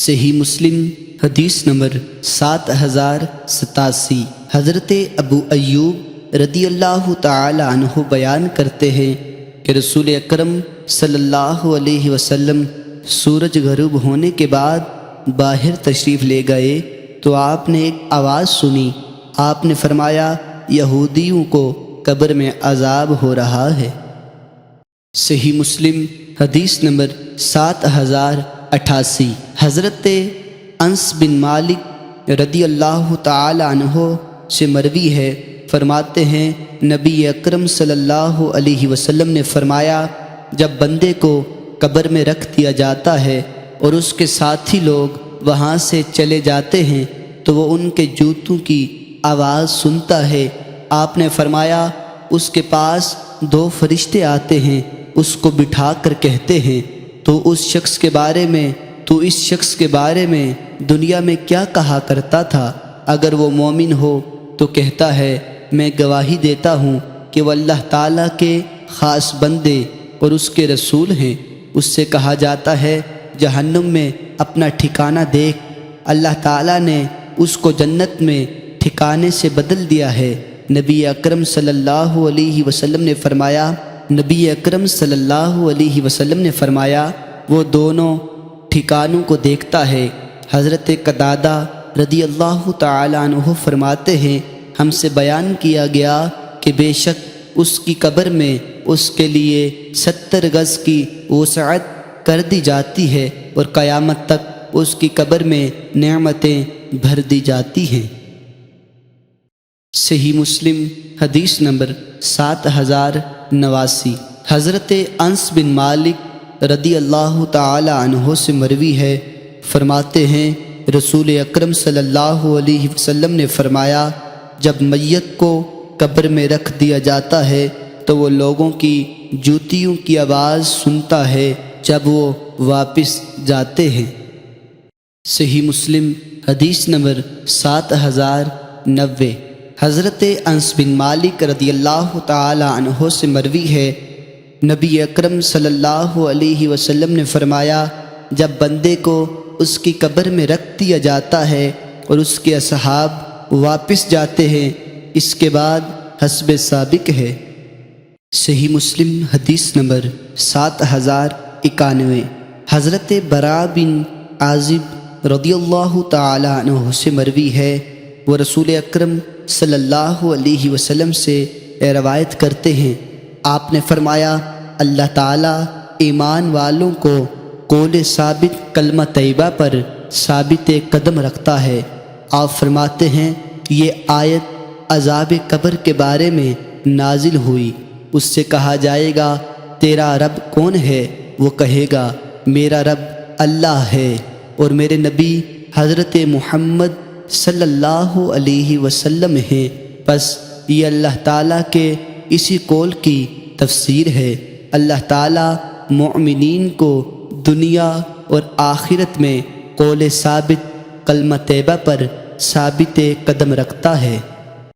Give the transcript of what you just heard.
صحیح مسلم حدیث نمبر 7087۔ حضرت ابو ایوب رضی اللہ تعالی عنہ بیان کرتے ہیں کہ رسول اکرم صلی اللہ علیہ وسلم سورج غروب ہونے کے بعد باہر تشریف لے گئے تو آپ نے ایک آواز سنی۔ آپ نے فرمایا، یہودیوں کو قبر میں عذاب ہو رہا ہے۔ صحیح مسلم حدیث نمبر 7088۔ حضرت انس بن مالک رضی اللہ تعالی عنہ سے مروی ہے، فرماتے ہیں نبی اکرم صلی اللہ علیہ وسلم نے فرمایا، جب بندے کو قبر میں رکھ دیا جاتا ہے اور اس کے ساتھی لوگ وہاں سے چلے جاتے ہیں تو وہ ان کے جوتوں کی آواز سنتا ہے۔ آپ نے فرمایا، اس کے پاس 2 فرشتے آتے ہیں، اس کو بٹھا کر کہتے ہیں، تو اس شخص کے بارے میں دنیا میں کیا کہا کرتا تھا؟ اگر وہ مومن ہو تو کہتا ہے، میں گواہی دیتا ہوں کہ وہ اللہ تعالیٰ کے خاص بندے اور اس کے رسول ہیں۔ اس سے کہا جاتا ہے، جہنم میں اپنا ٹھکانہ دیکھ، اللہ تعالیٰ نے اس کو جنت میں ٹھکانے سے بدل دیا ہے۔ نبی اکرم صلی اللہ علیہ وسلم نے فرمایا، وہ دونوں ٹھکانوں کو دیکھتا ہے۔ حضرت قتادہ رضی اللہ تعالی عنہ فرماتے ہیں، ہم سے بیان کیا گیا کہ بے شک اس کی قبر میں اس کے لیے 70 گز کی وسعت کر دی جاتی ہے اور قیامت تک اس کی قبر میں نعمتیں بھر دی جاتی ہیں۔ صحیح مسلم حدیث نمبر 7089۔ حضرت انس بن مالک رضی اللہ تعالی عنہ سے مروی ہے، فرماتے ہیں رسول اکرم صلی اللہ علیہ وسلم نے فرمایا، جب میت کو قبر میں رکھ دیا جاتا ہے تو وہ لوگوں کی جوتیوں کی آواز سنتا ہے جب وہ واپس جاتے ہیں۔ صحیح مسلم حدیث نمبر 7090۔ حضرت انس بن مالک رضی اللہ تعالی عنہ سے مروی ہے، نبی اکرم صلی اللہ علیہ وسلم نے فرمایا، جب بندے کو اس کی قبر میں رکھ دیا جاتا ہے اور اس کے اصحاب واپس جاتے ہیں، اس کے بعد حسب سابق ہے۔ صحیح مسلم حدیث نمبر 7091۔ حضرت براء بن عازب رضی اللہ تعالی عنہ سے مروی ہے، وہ رسول اکرم صلی اللہ علیہ وسلم سے روایت کرتے ہیں، آپ نے فرمایا، اللہ تعالیٰ ایمان والوں کو قول ثابت کلمہ طیبہ پر ثابت قدم رکھتا ہے۔ آپ فرماتے ہیں، یہ آیت عذاب قبر کے بارے میں نازل ہوئی۔ اس سے کہا جائے گا، تیرا رب کون ہے؟ وہ کہے گا، میرا رب اللہ ہے اور میرے نبی حضرت محمد صلی اللہ علیہ وسلم ہیں۔ بس یہ اللہ تعالیٰ کے اسی قول کی تفسیر ہے۔ اللہ تعالیٰ مومنین کو دنیا اور آخرت میں قول ثابت کلمہ طیبہ پر ثابت قدم رکھتا ہے۔